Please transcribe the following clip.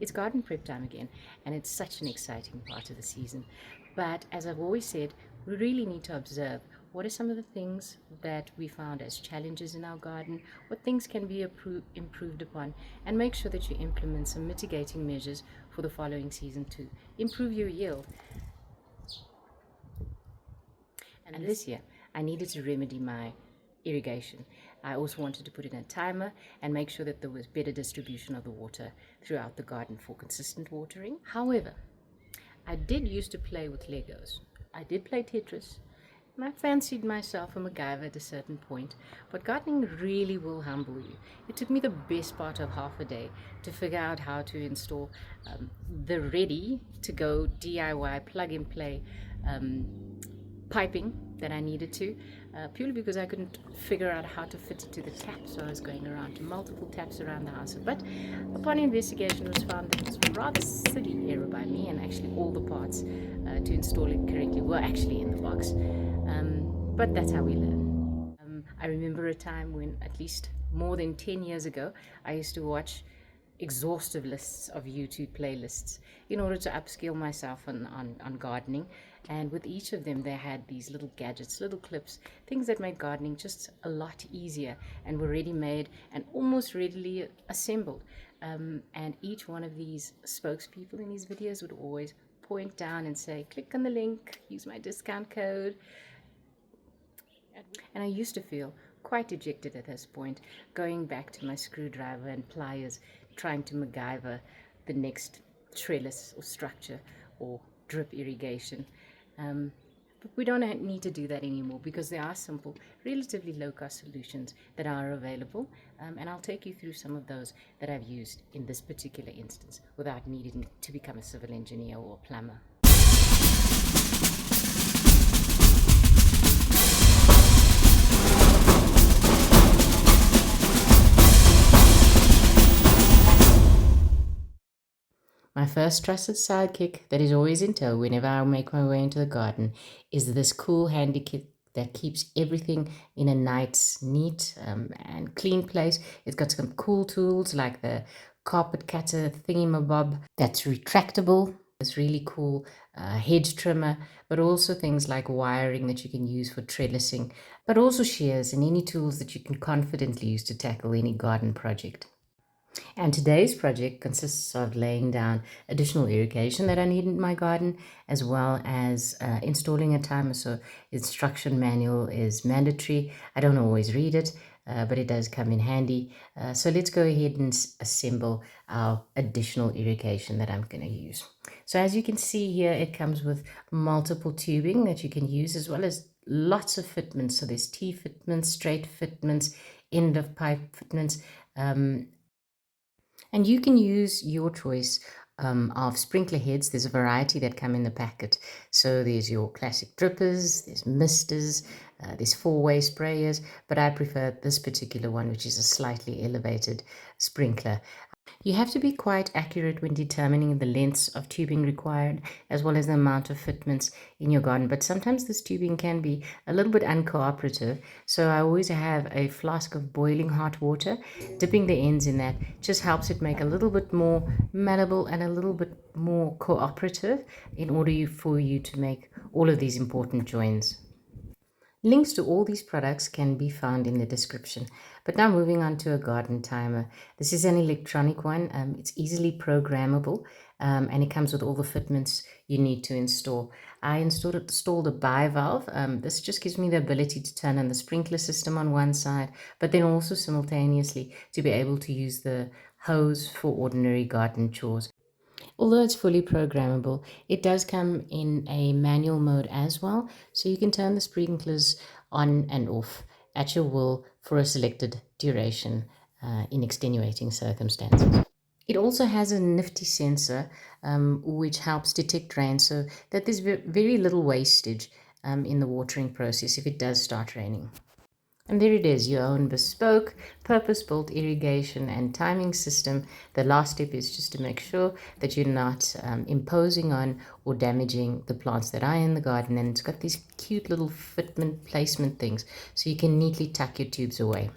It's garden prep time again, and it's such an exciting part of the season. But as I've always said, we really need to observe what are some of the things that we found as challenges in our garden, what things can be improved upon, and make sure that you implement some mitigating measures for the following season to improve your yield. And this year, I needed to remedy my irrigation. I also wanted to put in a timer and make sure that there was better distribution of the water throughout the garden for consistent watering. However, I did used to play with Legos. I did play Tetris, and I fancied myself a MacGyver at a certain point, but gardening really will humble you. It took me the best part of half a day to figure out how to install the ready-to-go DIY plug-and-play piping that I needed to, purely because I couldn't figure out how to fit it to the tap, so I was going around to multiple taps around the house. But upon investigation, it was found that it was a rather silly error by me, and actually all the parts to install it correctly were actually in the box. But that's how we learn. I remember a time when, at least more than 10 years ago, I used to watch exhaustive lists of YouTube playlists in order to upskill myself on gardening. And with each of them, they had these little gadgets, little clips, things that made gardening just a lot easier and were ready made and almost readily assembled. And each one of these spokespeople in these videos would always point down and say, click on the link, use my discount code. And I used to feel quite dejected at this point, going back to my screwdriver and pliers, trying to MacGyver the next trellis or structure or drip irrigation. But we don't need to do that anymore, because there are simple, relatively low-cost solutions that are available, and I'll take you through some of those that I've used in this particular instance without needing to become a civil engineer or a plumber. My first trusted sidekick that is always in tow whenever I make my way into the garden is this cool handy kit that keeps everything in a nice, neat and clean place. It's got some cool tools like the carpet cutter thingamabob that's retractable. This really cool hedge trimmer, but also things like wiring that you can use for trellising, but also shears and any tools that you can confidently use to tackle any garden project. And today's project consists of laying down additional irrigation that I need in my garden, as well as installing a timer. So instruction manual is mandatory. I don't always read it, but it does come in handy. So let's go ahead and assemble our additional irrigation that I'm going to use. So as you can see here, it comes with multiple tubing that you can use, as well as lots of fitments. So there's T fitments, straight fitments, end of pipe fitments, and you can use your choice of sprinkler heads. There's a variety that come in the packet. So there's your classic drippers, there's misters, there's four-way sprayers, but I prefer this particular one, which is a slightly elevated sprinkler. You have to be quite accurate when determining the lengths of tubing required, as well as the amount of fitments in your garden. But sometimes this tubing can be a little bit uncooperative. So I always have a flask of boiling hot water. Dipping the ends in that just helps it make a little bit more malleable and a little bit more cooperative in order for you to make all of these important joins. Links to all these products can be found in the description. But now moving on to a garden timer. This is an electronic one. It's easily programmable, and it comes with all the fitments you need to install. I installed a bivalve. This just gives me the ability to turn on the sprinkler system on one side, but then also simultaneously to be able to use the hose for ordinary garden chores. Although it's fully programmable, it does come in a manual mode as well, so you can turn the sprinklers on and off at your will for a selected duration in extenuating circumstances. It also has a nifty sensor which helps detect rain, so that there's very little wastage in the watering process if it does start raining. And there it is, your own bespoke, purpose-built irrigation and timing system. The last step is just to make sure that you're not imposing on or damaging the plants that are in the garden. And it's got these cute little fitment placement things, so you can neatly tuck your tubes away.